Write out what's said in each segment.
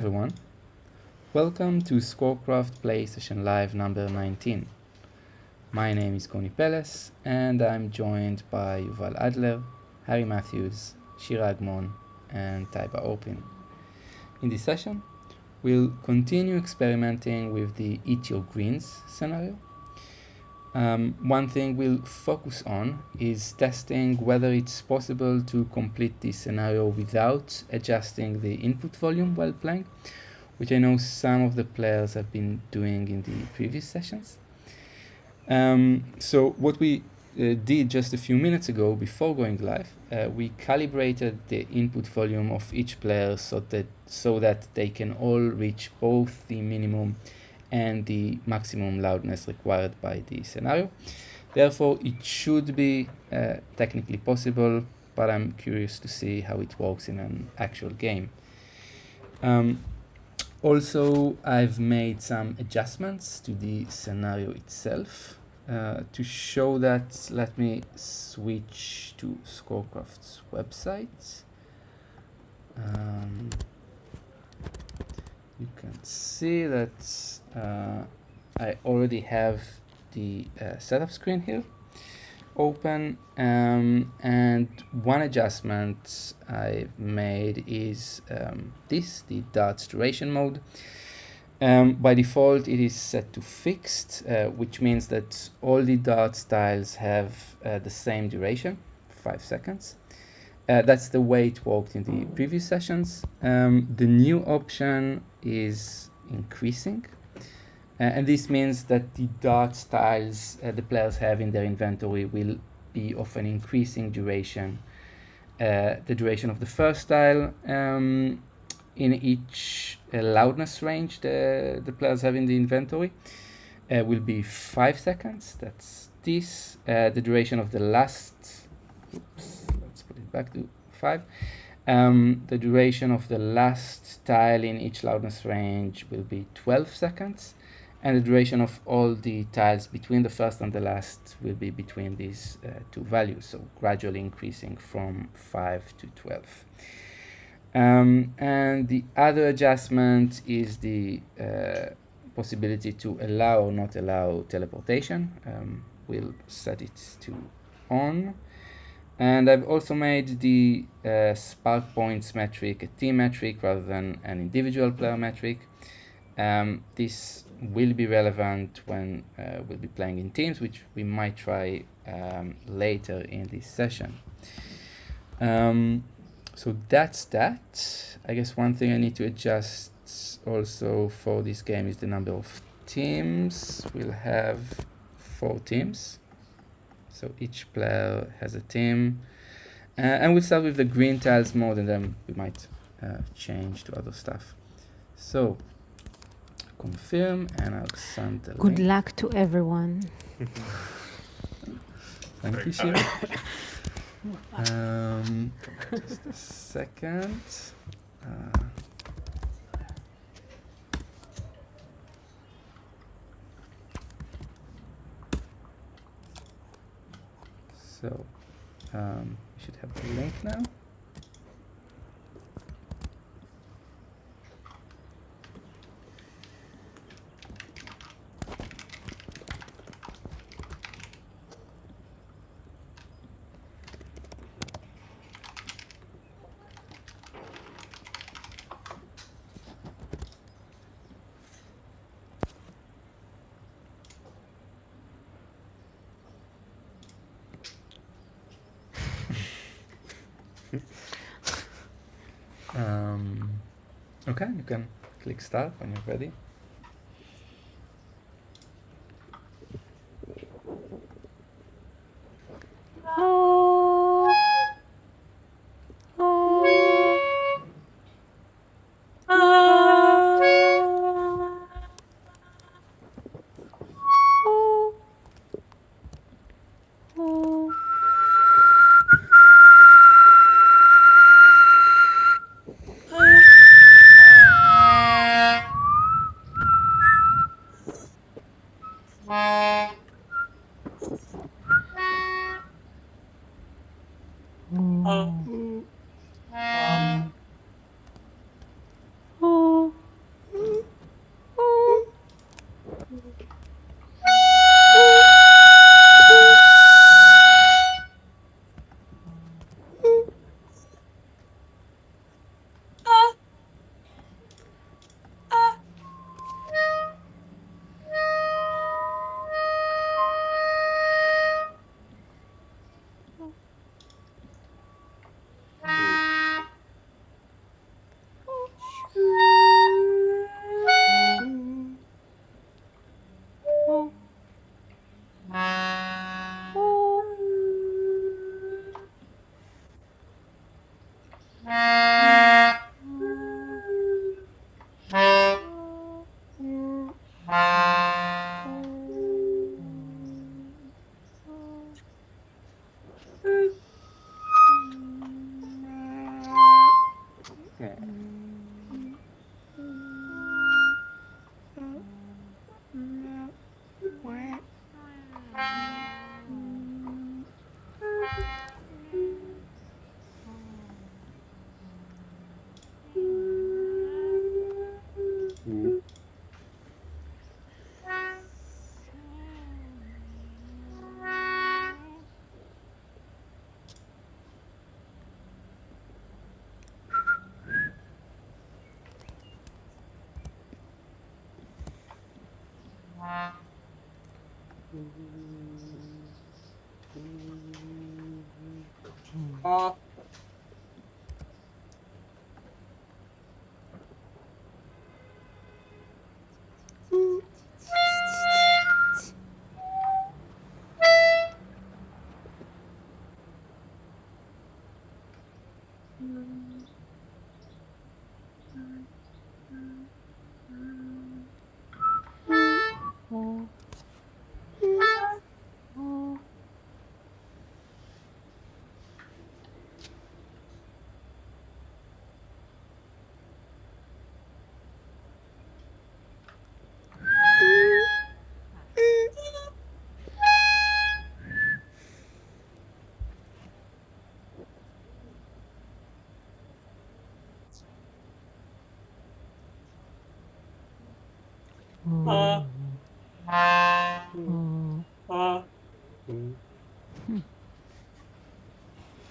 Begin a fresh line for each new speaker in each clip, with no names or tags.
Everyone, welcome to ScoreCraft PlayStation Live number 19. My name is Koni Peles and I'm joined by Yuval Adler, Harry Matthews, Shira Agmon and Taiba Opin. In this session, we'll continue experimenting with the Eat Your Greens scenario. One thing we'll focus on is testing whether it's possible to complete this scenario without adjusting the input volume while playing, which I know some of the players have been doing in the previous sessions. So what we did just a few minutes ago before going live, we calibrated the input volume of each player so that they can all reach both the minimum and the maximum loudness required by the scenario. Therefore, it should be technically possible, but I'm curious to see how it works in an actual game. Also, I've made some adjustments to the scenario itself. To show that, let me switch to ScoreCraft's website. You can see that I already have the setup screen here open, and one adjustment I've made is the darts duration mode. By default it is set to fixed, which means that all the dart tiles have the same duration, 5 seconds. That's the way it worked in the previous sessions. The new option is increasing, and this means that the dart tiles the players have in their inventory will be of an increasing duration. The duration of the first tile in each loudness range the players have in the inventory will be 5 seconds. That's this. The duration of the last, let's put it back to 5. The duration of the last tile in each loudness range will be 12 seconds. And the duration of all the tiles between the first and the last will be between these two values, so gradually increasing from 5 to 12. And the other adjustment is the possibility to allow or not allow teleportation. We'll set it to on. And I've also made the spark points metric a team metric rather than an individual player metric. This will be relevant when we'll be playing in teams, which we might try later in this session. So that's that. I guess one thing I need to adjust also for this game is the number of teams. We'll have 4 teams. So each player has a team. And we'll start with the green tiles mode, and then we might change to other stuff. So confirm, and I'll send the
Good
link.
luck to everyone.
Thank you, Shira. Just a second. So you should have the link now. Okay, you can click start when you're ready.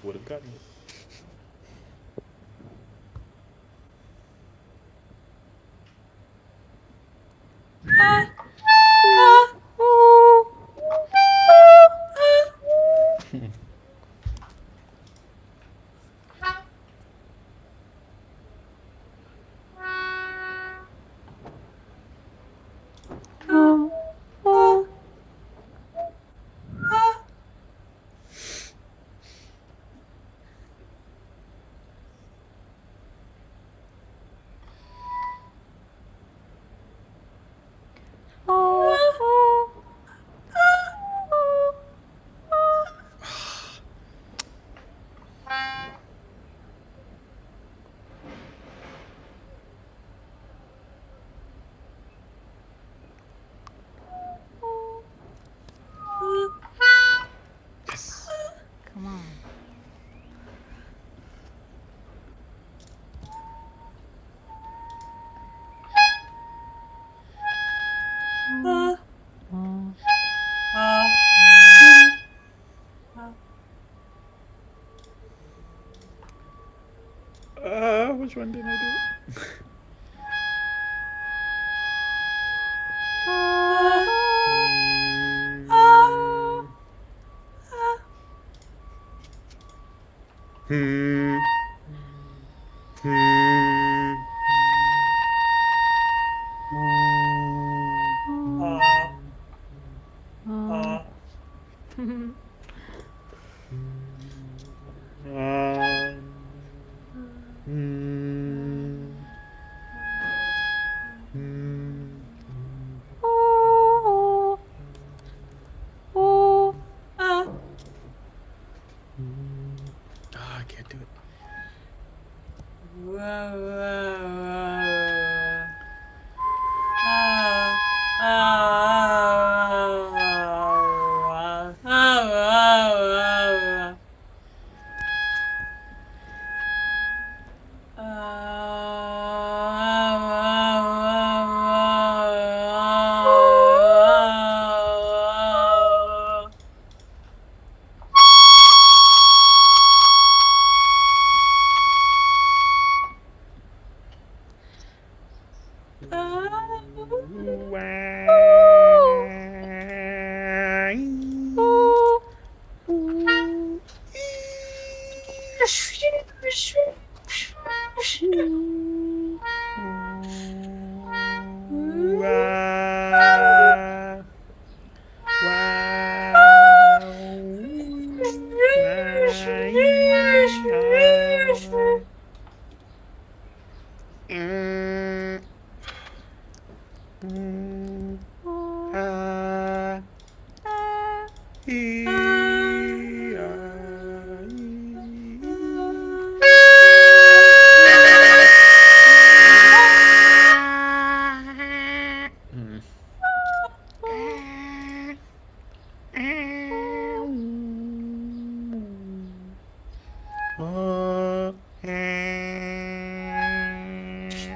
Would have gotten it. Yes.
Come on.
Which one did I do? Hmm. Hmm. I can't do it.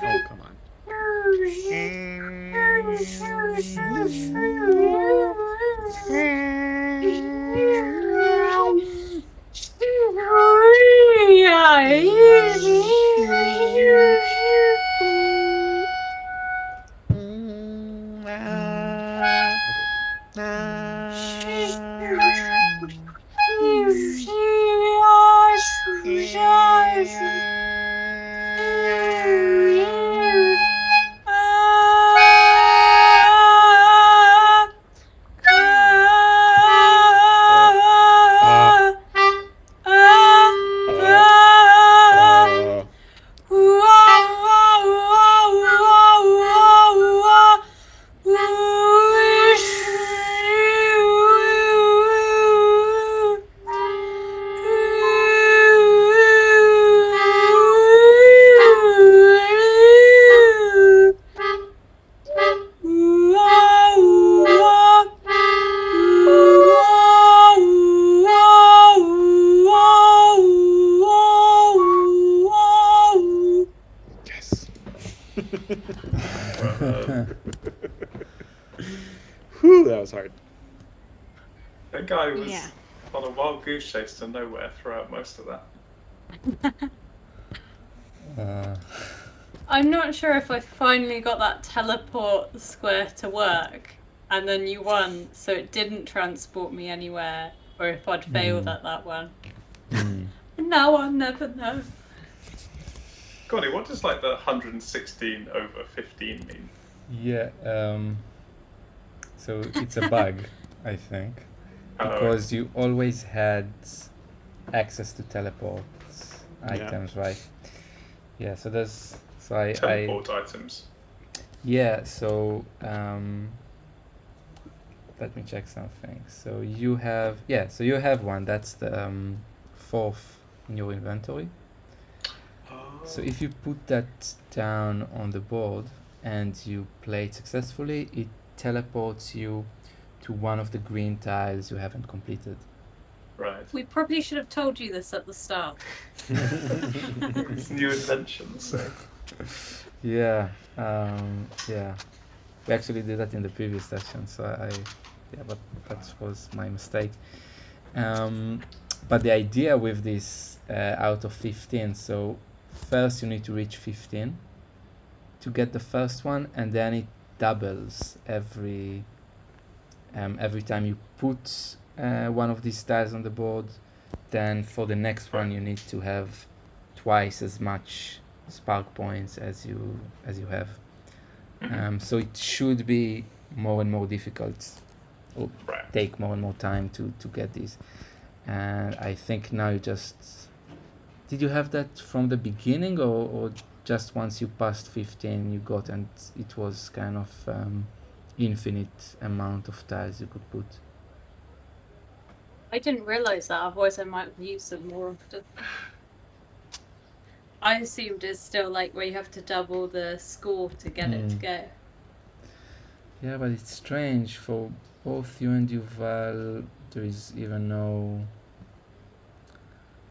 Oh, come on. Whew, that was hard.
That guy was
Yeah.
on a wild goose chase to nowhere throughout most of that.
I'm not sure if I finally got that teleport square to work, and then you won, so it didn't transport me anywhere, or if I'd failed at that one. And now I'll never know.
Connie, what does like the 116 over 15 mean?
Yeah, so it's a bug, I think, because you always had access to teleport items, right? Yeah, so there's
teleport items.
Yeah, so let me check something. So you have one. That's the fourth in your inventory. So if you put that down on the board and you play it successfully, it teleports you to one of the green tiles you haven't completed.
Right.
We probably should have told you this at the start.
It's new inventions. So.
Yeah. We actually did that in the previous session, so but that was my mistake. But the idea with this out of 15, so first you need to reach 15 to get the first one, and then it doubles every time you put one of these tiles on the board. Then for the next one you need to have twice as much spark points as you have. So it should be more and more difficult, or take more and more time to get these. And I think now you just... Did you have that from the beginning, or just once you passed 15 you got, and it was kind of infinite amount of tiles you could put?
I didn't realise that, otherwise I might have used them more often. I assumed it's still like where you have to double the score to get it to go.
Yeah, but it's strange. For both you and Yuval, there is even no...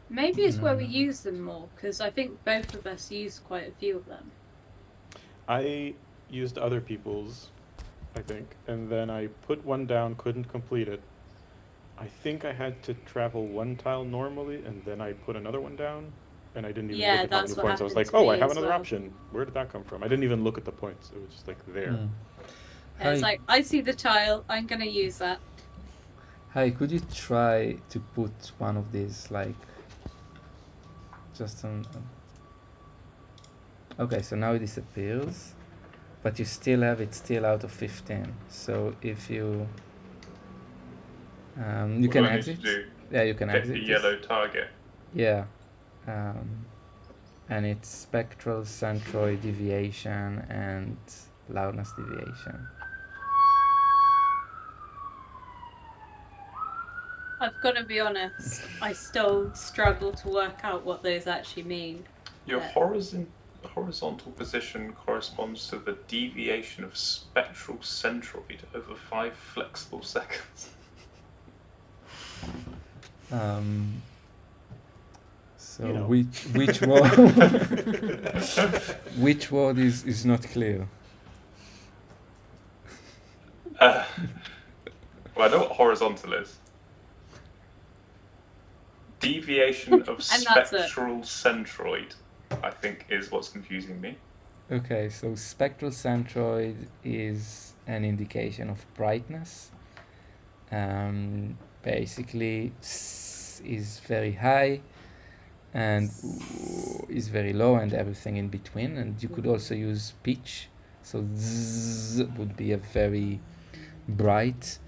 Maybe it's where we use them more, because I think both of us use quite a few of them.
I used other people's, I think, and then I put one down, couldn't complete it. I think I had to travel one tile normally, and then I put another one down, and I didn't even look at how many points. I was like, oh, I have another option. Where did that come from? I didn't even look at the points. It was just like there.
It's like, I see the tile, I'm going to use that.
Hi, could you try to put one of these, like, just on... Okay, so now it disappears, but you still have it still out of 15. So if you... you can exit. Yeah, you can exit.
The yellow target.
Yeah. And it's spectral centroid deviation and loudness deviation.
I've got to be honest, I still struggle to work out what those actually mean.
Your horizontal position corresponds to the deviation of spectral centroid over 5 flexible seconds.
So
you know.
which word which word is not clear?
Well, I know what horizontal is. Deviation of spectral centroid, I think, is what's confusing me.
Okay, so spectral centroid is an indication of brightness. Basically, S is very high and U is very low, and everything in between. And you could also use pitch. So Z would be a very bright,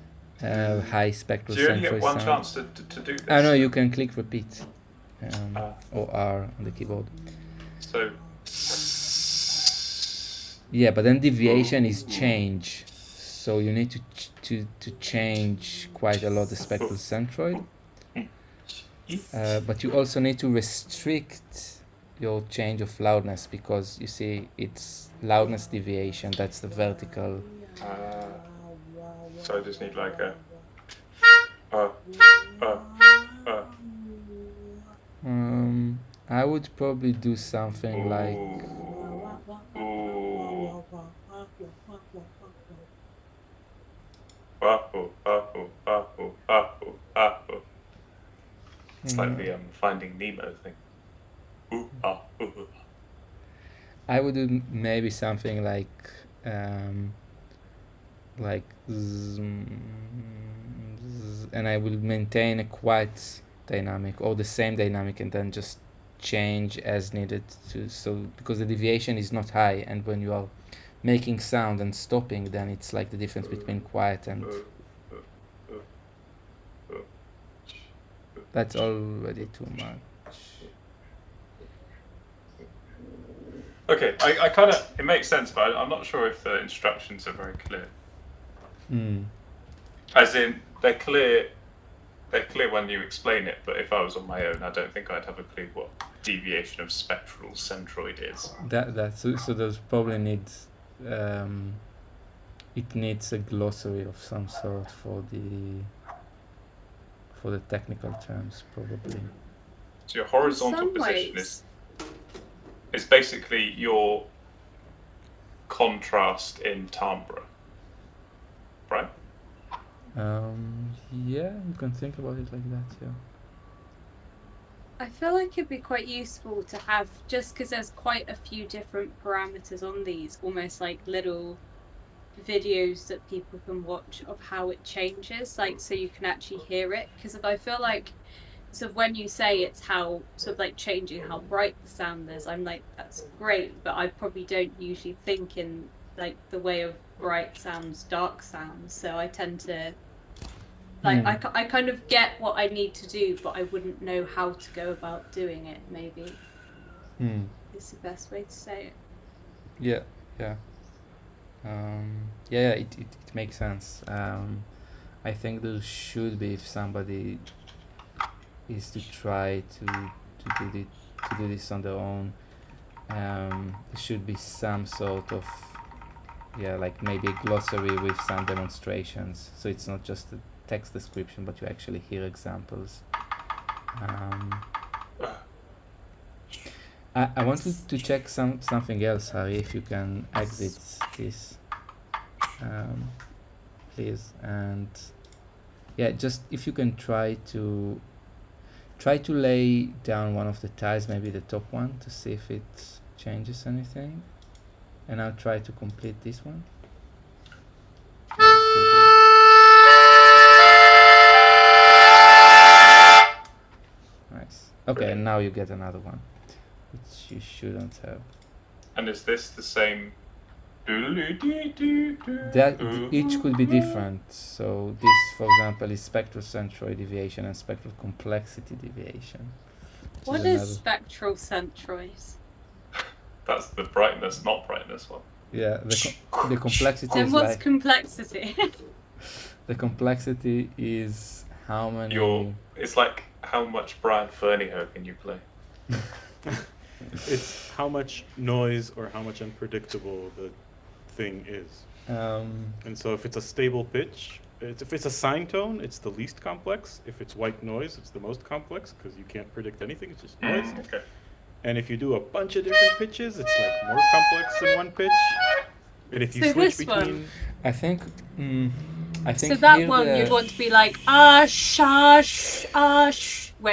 high spectral centroid.
Do you only get one chance to do this?
No, you can click repeat or R on the keyboard.
So.
Yeah, but then deviation is change. So you need to change quite a lot the spectral centroid. But you also need to restrict your change of loudness, because you see it's loudness deviation, that's the vertical.
So I just need like a
I would probably do something like
It's like the Finding Nemo thing. Ooh, ah, ooh, ooh.
I would do maybe something like and I will maintain a quiet dynamic or the same dynamic and then just change as needed to, so because the deviation is not high, and when you are making sound and stopping, then it's like the difference between quiet and that's already too much.
Okay, I kind of, it makes sense, but I'm not sure if the instructions are very clear. As in, they're clear when you explain it, but if I was on my own, I don't think I'd have a clue what deviation of spectral centroid is.
So those probably needs it needs a glossary of some sort for the technical terms, probably.
So your horizontal position is basically your contrast in timbre, right?
Yeah, you can think about it like that, yeah.
I feel like it'd be quite useful to have, just because there's quite a few different parameters on these, almost like little videos that people can watch of how it changes, like so you can actually hear it. Because if I feel like sort of when you say it's how sort of like changing how bright the sound is, I'm like, that's great, but I probably don't usually think in like the way of bright sounds, dark sounds, so I tend to like I kind of get what I need to do, but I wouldn't know how to go about doing it. Maybe is the best way to say it.
Yeah. It makes sense. I think there should be, if somebody is to try to do this on their own, there should be some sort of like maybe a glossary with some demonstrations, so it's not just a text description, but you actually hear examples. I wanted to check something else, Harry, if you can exit this, please. And just if you can try to lay down one of the tiles, maybe the top one, to see if it changes anything, and I'll try to complete this one. Nice. Okay, and now you get another one, which you shouldn't have.
And is this the same?
That each could be different. So this, for example, is spectral centroid deviation and spectral complexity deviation.
What is spectral centroid?
That's the brightness, not brightness one.
Yeah, the complexity
then
is
what's
like...
complexity?
The complexity is how many...
It's like how much Brian Fernyhough can you play?
It's how much noise or how much unpredictable the thing is. And so if it's a stable pitch, if it's a sine tone, it's the least complex. If it's white noise, it's the most complex, because you can't predict anything, it's just noise.
Okay.
And if you do a bunch of different pitches, it's like more complex than one pitch. And if you switch between...
I think
so that one you'd want to be like where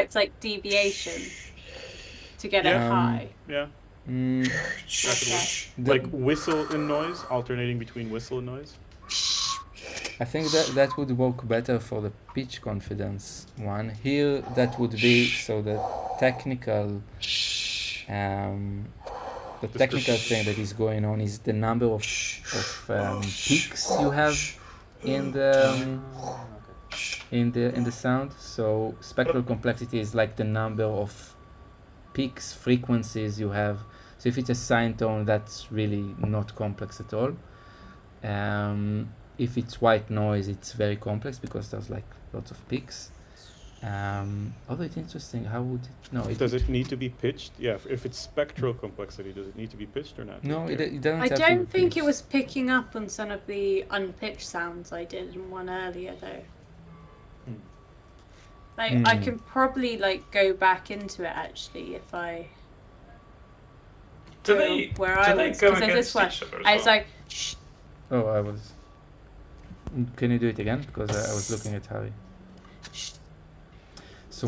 it's like deviation to get it high.
Yeah.
Okay.
Like whistle and noise, alternating between whistle and noise.
I think that would work better for the pitch confidence one. Here that would be so the technical thing that is going on is the number of peaks you have in the sound. So spectral complexity is like the number of peaks, frequencies you have. So if it's a sine tone, that's really not complex at all. If it's white noise, it's very complex because there's like lots of peaks. Although it's interesting, how would it... No,
does it need to be pitched? Yeah, if it's spectral complexity, does it need to be pitched or not?
No, it doesn't.
I don't think it was picking up on some of the unpitched sounds I did in one earlier though. I can probably like go back into it actually if I
do they go against each other as well?
Oh, I was... Can you do it again? Because I was looking at Harry.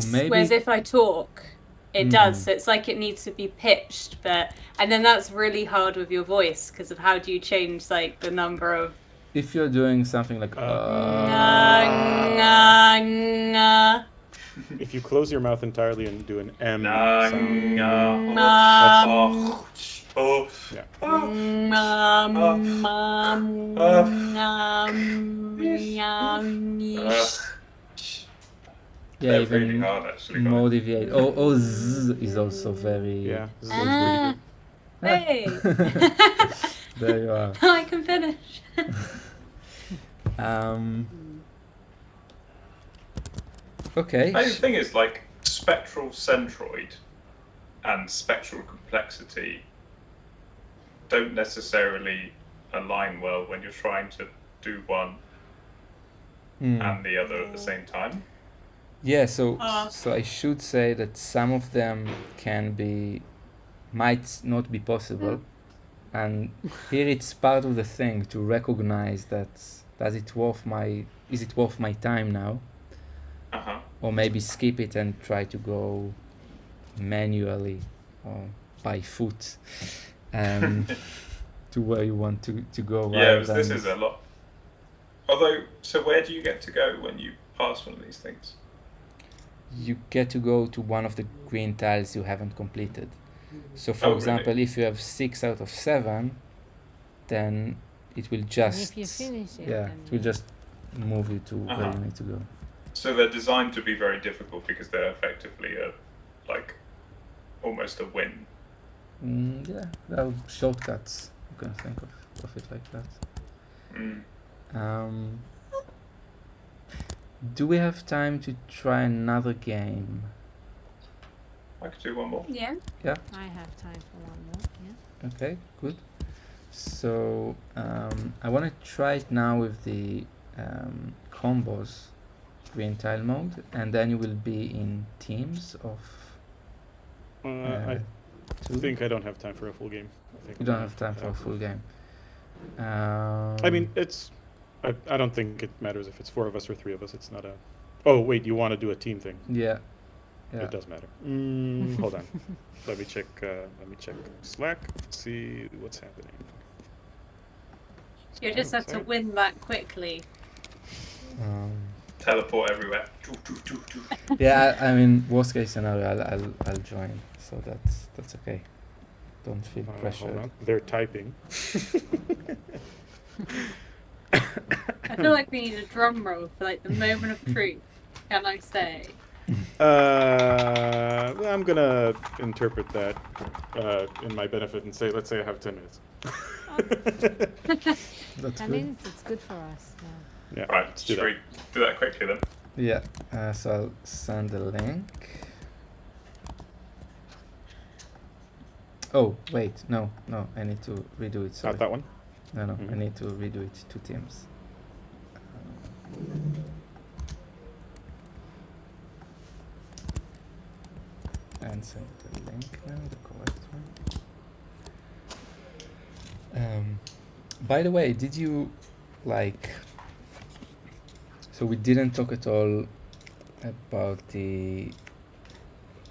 So maybe.
Whereas if I talk, it does. So it's like it needs to be pitched, and then that's really hard with your voice because of how do you change like the number of.
If you're doing something like
If you close your mouth entirely and do an M sound.
yeah,
They're really
even
hard, actually.
more deviate. Z is also very.
Yeah.
Hey,
There you are.
I can finish.
Okay.
The thing is, like, spectral centroid and spectral complexity don't necessarily align well when you're trying to do one and the other at the same time.
Yeah, so I should say that some of them might not be possible, and here it's part of the thing to recognize that is it worth my time now, or maybe skip it and try to go manually or by foot to where you want to go.
Yeah, this is a lot. Although, so where do you get to go when you pass one of these things?
You get to go to one of the green tiles you haven't completed. So for example,
really?
if you have 6 out of 7, then it will just
If you finish it,
it will just move you to where you need to go.
So they're designed to be very difficult because they're effectively almost a win.
Yeah, there are shortcuts. You can think of it like that. Do we have time to try another game?
I could do one more.
Yeah.
I have time for one more. Yeah.
Okay, good. So I want to try it now with the combos green tile mode, and then you will be in teams of
I
two.
think I don't have time for a full game.
You don't have time for a full game.
I mean, I don't think it matters if it's 4 of us or 3 of us. It's not a. Oh wait, you want to do a team thing?
Yeah.
It does matter. Hold on. Let me check Slack. See what's happening.
You just have to win that quickly.
Teleport everywhere.
Yeah, I mean, worst case scenario, I'll join, so that's okay. Don't feel
Hold
pressured.
on. They're typing.
I feel like we need a drum roll for like the moment of truth. Can I say?
I'm gonna interpret that in my benefit and say, let's say I have 10 minutes.
That's
I
good.
mean, it's good for us. Yeah.
Yeah.
Right,
let's do
should we do that quickly then?
Yeah, so I'll send the link. Oh, wait, no, I need to redo it, sorry.
Not that one?
No, I need to redo it to Teams. And send the link now, the correct one. By the way, did you so we didn't talk at all about the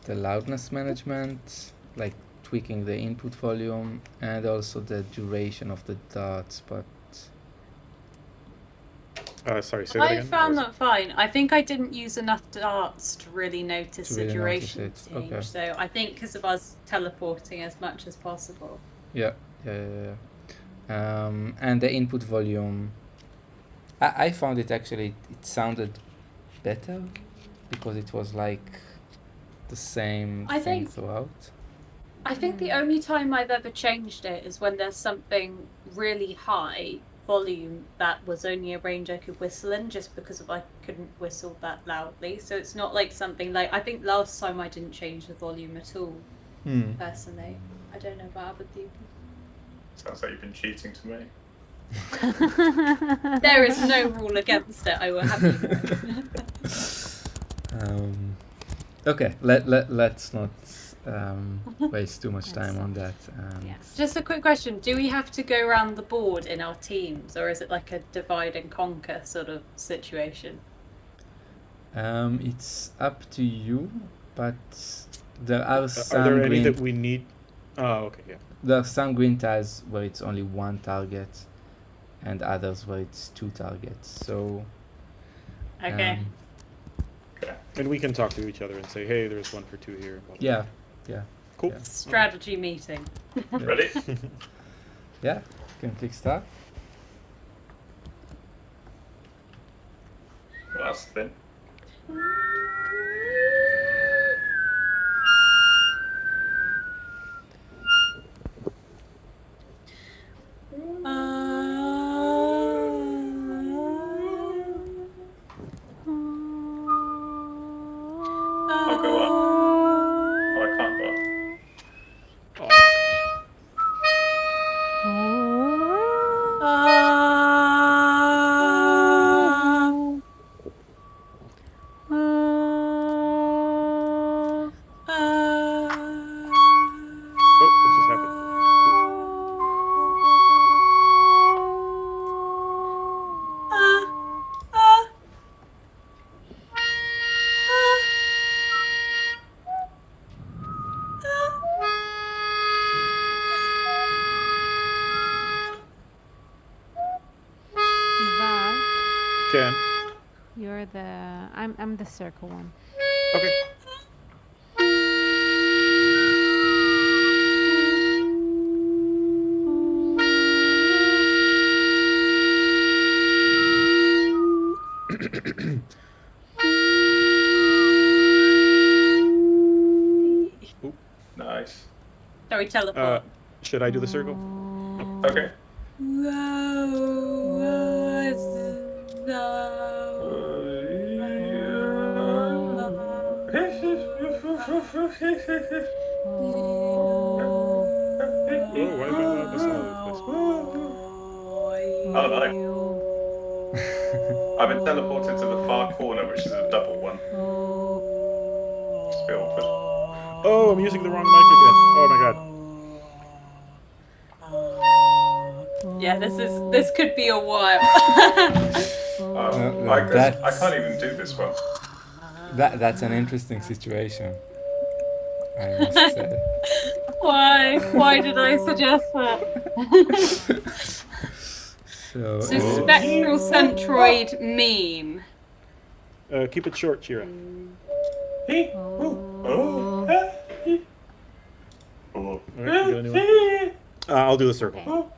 loudness management, like tweaking the input volume and also the duration of the dots, but
Sorry, say that
I
again.
found that fine. I think I didn't use enough darts to really notice
To
the
really
duration
notice it,
change.
okay.
So I think because of us teleporting as much as possible.
yeah. And the input volume, I found it actually, it sounded better because it was like the same
I
thing
think-
throughout.
I think the only time I've ever changed it is when there's something really high volume that was only a range I could whistle in, just because I couldn't whistle that loudly. So it's not like something like, I think last time I didn't change the volume at all, personally. I don't know about other people.
Sounds like you've been cheating to me.
There is no rule against it, I will have you know.
Okay, let's not waste too much time on that. And
Yeah.
Just a quick question, do we have to go around the board in our teams, or is it like a divide and conquer sort of situation?
It's up to you, but there are
Are
some
there any
green.
that we need? Oh, okay, yeah.
There are some green tiles where it's only one target, and others where it's two targets. So.
Okay.
And we can talk to each other and say, hey, there's 1 for 2 here. Blah, blah,
Yeah.
blah.
Yeah.
Cool.
Yeah.
Strategy meeting.
Ready?
Yeah. You can click start.
Well, that's thin. I'll go up. Oh, I can't go up.
Oh, what just happened?
Val,
Can.
you're the. I'm the circle one.
Okay.
Nice.
Sorry, teleport.
Should I do the circle?
Okay.
Oh, why is my loudness all over the place?
Oh no. I've been teleported to the far corner, which is a double one. It's a bit awkward.
Oh, I'm using the wrong mic again. Oh my god.
Yeah, this could be a while.
I can't even do this one.
That's an interesting situation, I must say.
Why? Why did I suggest that?
So
Spectral Centroid meme.
Keep it short, Shira. Alright, you got a new one? I'll do the circle.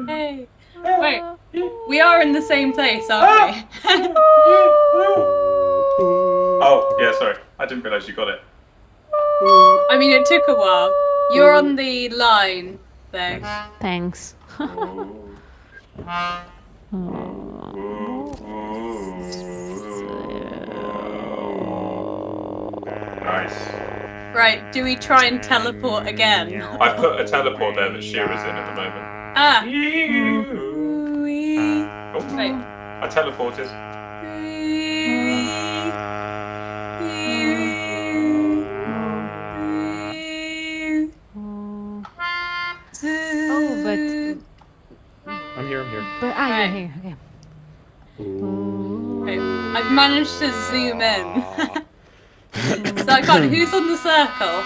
Hey. Wait, we are in the same place, aren't we?
Oh, yeah, sorry. I didn't realise you got it.
I mean, it took a while. You're on the line, though.
Thanks.
Nice.
Right, do we try and teleport again?
I put a teleport there that Shira's in at the moment.
Ah!
Oh,
Wait.
I teleported.
Oh, but
I'm here.
you're
Right.
here. Okay.
Wait, I've managed to zoom in. So I can't. Who's on the circle?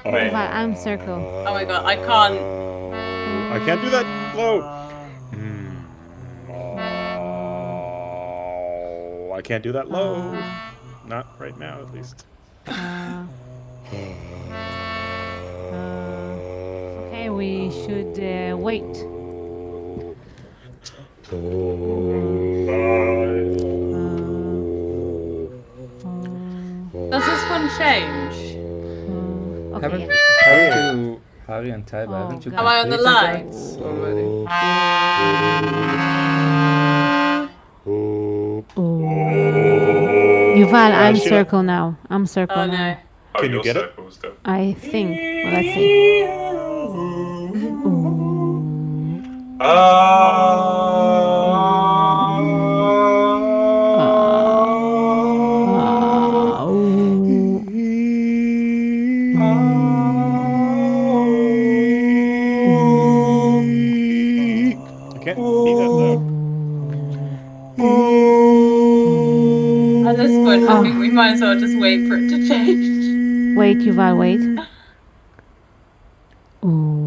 Me.
Val, I'm circle.
Oh my god, I can't.
I can't do that low. I can't do that low. Not right now, at least.
Okay, we should wait.
Does this one change?
Okay.
haven't you, Harry and Tyler, haven't you
God.
Am I on the
completed
line?
that already?
Yuval, I'm
Sheila-
circle now. I'm circle
Oh
now.
no.
Oh,
Can you
your
get it?
circle still.
I think. Well, let's see.
I can't be that loud.
this point, I think we might as well just wait for it to change.
Wait, Yuval, wait. Ooh.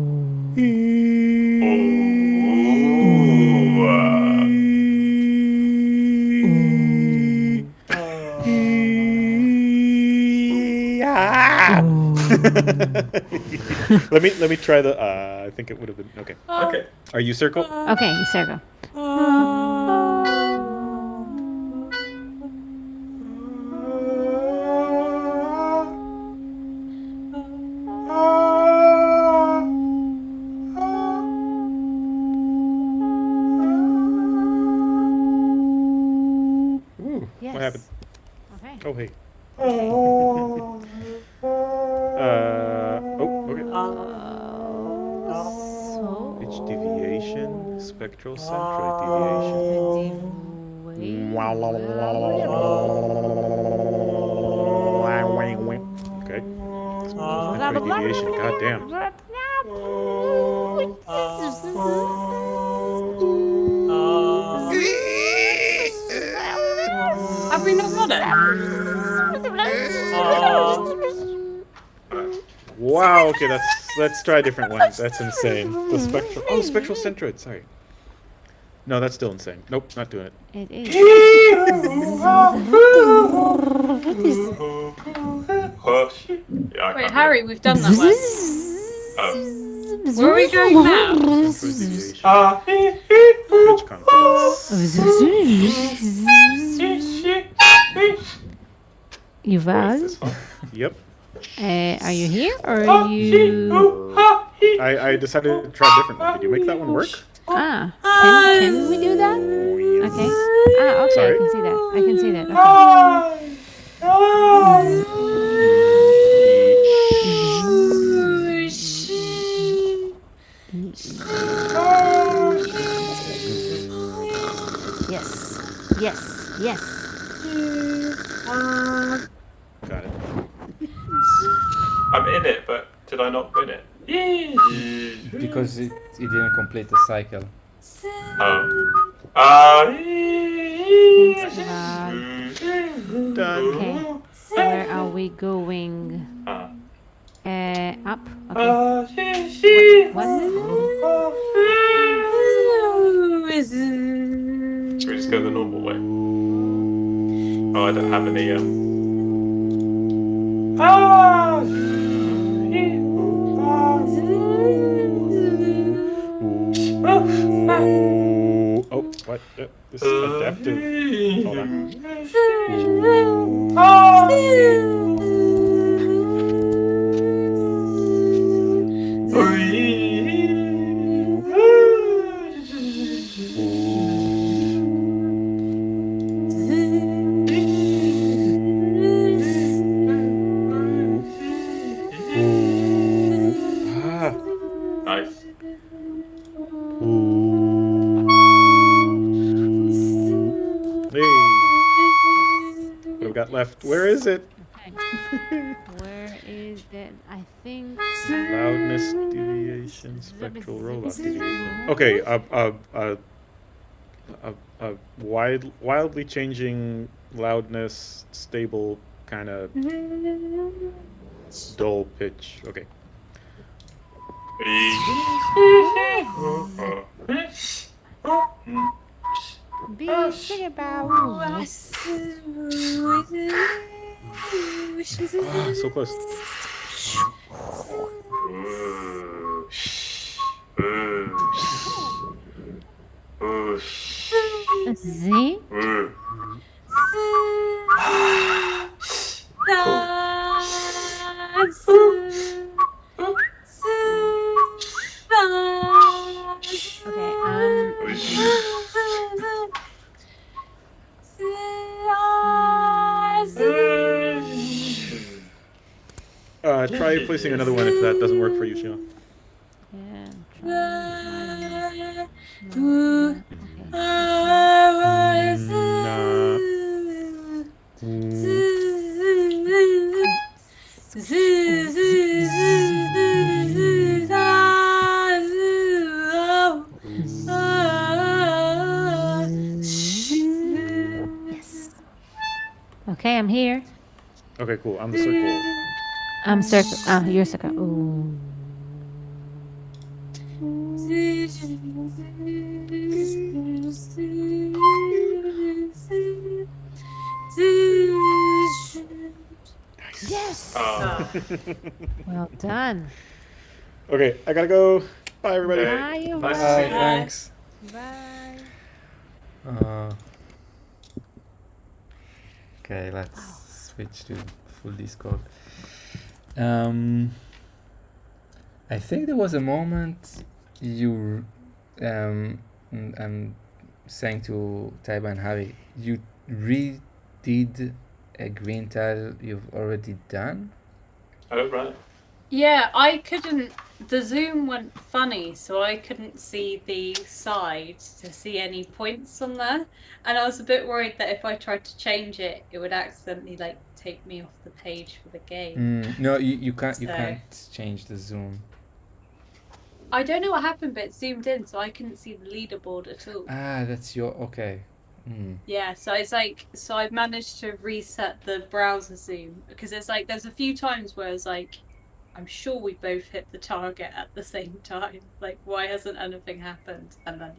let me try the. I think it would have been okay.
Okay.
Are you circle?
Okay, you circle.
Ooh,
Yes.
what happened?
Okay.
Oh hey.
Okay.
Okay.
So
Pitch deviation, spectral centroid deviation. Okay. Centroid deviation. God damn.
Have we not got it?
Wow. Okay, let's try a different one. That's insane. The spectral. Oh, spectral centroid. Sorry. No, that's still insane. Nope, not doing it.
it is.
Hush. Yeah, I
Wait,
can't
Harry, we've done that one. Where are we going now?
Centroid deviation. Pitch confidence.
Yuval,
Yep.
are you here or are you?
I decided to try a different one. Did you make that one work?
Ah, can we do that? Okay. Ah, okay.
Sorry.
I can see that. I can see that. Okay. Yes.
Got it.
I'm in it, but did I not win it?
Because it didn't complete the cycle.
Oh.
Done.
Okay. Where are we going? Up. Okay. What?
Should we just go the normal way? Oh, I don't have any.
Oh, what? This is adaptive. Hold on. Nice. Hey. What have we got left? Where is it?
Okay. Where is that? I think.
Loudness deviation, spectral rollout deviation. Okay, wildly changing loudness, stable, kind of dull pitch. Okay.
Be sick about.
Ah, so close.
See?
Try placing another one if that doesn't work for you, Sheila.
Yeah, I'm here.
Okay, cool. I'm the circle.
I'm circle. You're circle. Ooh. Yes. Well done.
Okay, I gotta go. Bye, everybody.
Okay.
Bye, you
Nice to
Bye,
see you.
thanks.
Bye.
Okay, let's switch to full Discord. I think there was a moment you, I'm saying to Taiba and Harry, you redid a green tile you've already done?
Oh, right.
Yeah, I couldn't. The zoom went funny, so I couldn't see the side to see any points on there, and I was a bit worried that if I tried to change it, it would accidentally like take me off the page for the game.
No, you can't. You
So-
can't change the zoom.
I don't know what happened, but it zoomed in, so I couldn't see the leaderboard at all.
Ah, that's your okay.
Yeah, so it's like, so I've managed to reset the browser zoom because it's like there's a few times where it's like, I'm sure we both hit the target at the same time. Like, why hasn't anything happened? And then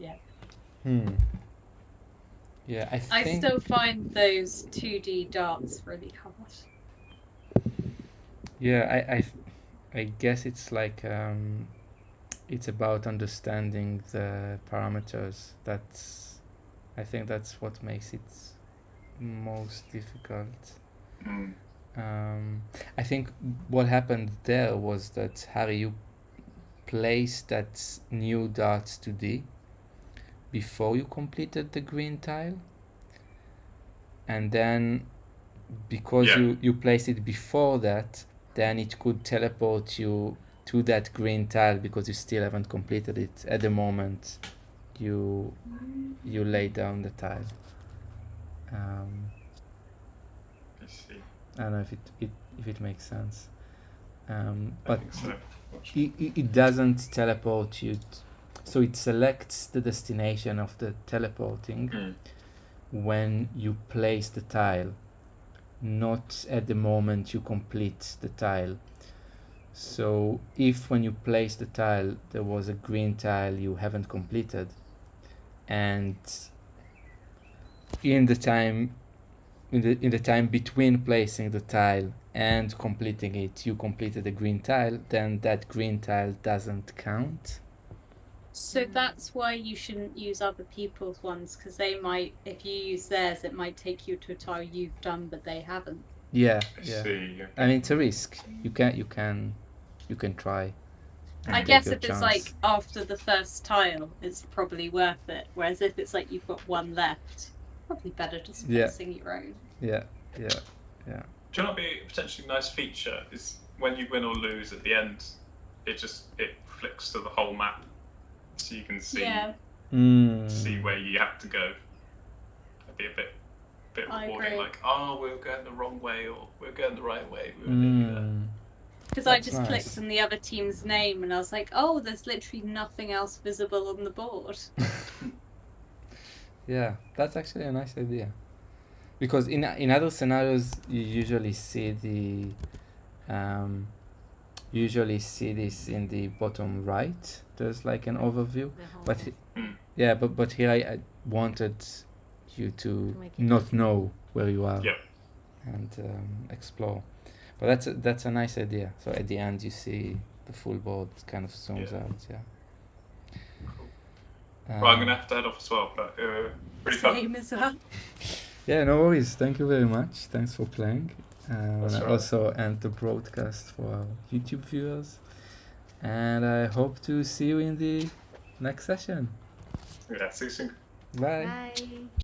Yeah, I
I
think.
still find those 2D darts really hard.
Yeah, I guess it's like it's about understanding the parameters. I think that's what makes it most difficult. I think what happened there was that Harry, you placed that new dart 2D before you completed the green tile, and then because
Yeah.
you placed it before that, then it could teleport you to that green tile because you still haven't completed it at the moment you lay down the tile.
I see.
I don't know if it makes sense,
I
but
think so.
it doesn't teleport you so it selects the destination of the teleporting when you place the tile, not at the moment you complete the tile. So if when you place the tile there was a green tile you haven't completed, and in the time between placing the tile and completing it you completed the green tile, then that green tile doesn't count.
So that's why you shouldn't use other people's ones, because they might, if you use theirs, it might take you to a tile you've done but they haven't.
Yeah.
I see. Okay.
I mean, it's a risk. You can try.
I
Take
guess
your
if it's
chance.
like after the first tile, it's probably worth it. Whereas if it's like you've got one left, probably better just
Yeah.
placing your own.
Yeah.
Do you know what would be a potentially nice feature is when you win or lose at the end, it flicks to the whole map, so you can see see where you have to go. That'd be a bit
I
rewarding.
agree.
Like, oh, we were going the wrong way, or we were going the right way. We were nearly there.
Because I
That's
just
nice.
clicked on the other team's name and I was like, oh, there's literally nothing else visible on the board.
Yeah, that's actually a nice idea. Because in other scenarios you usually see this in the bottom right. There's like an overview. But but here I wanted you to
make it
not know where you are.
Yep.
And explore. But that's a nice idea. So at the end you see the full board kind of zooms
Yeah.
out. Yeah.
Well, I'm gonna have to head off as well, but pretty fun.
Same as well.
Yeah, no worries. Thank you very much. Thanks for playing.
That's
I
all right.
also end the broadcast for our YouTube viewers. And I hope to see you in the next session.
Yeah, see you soon.
Bye.
Bye.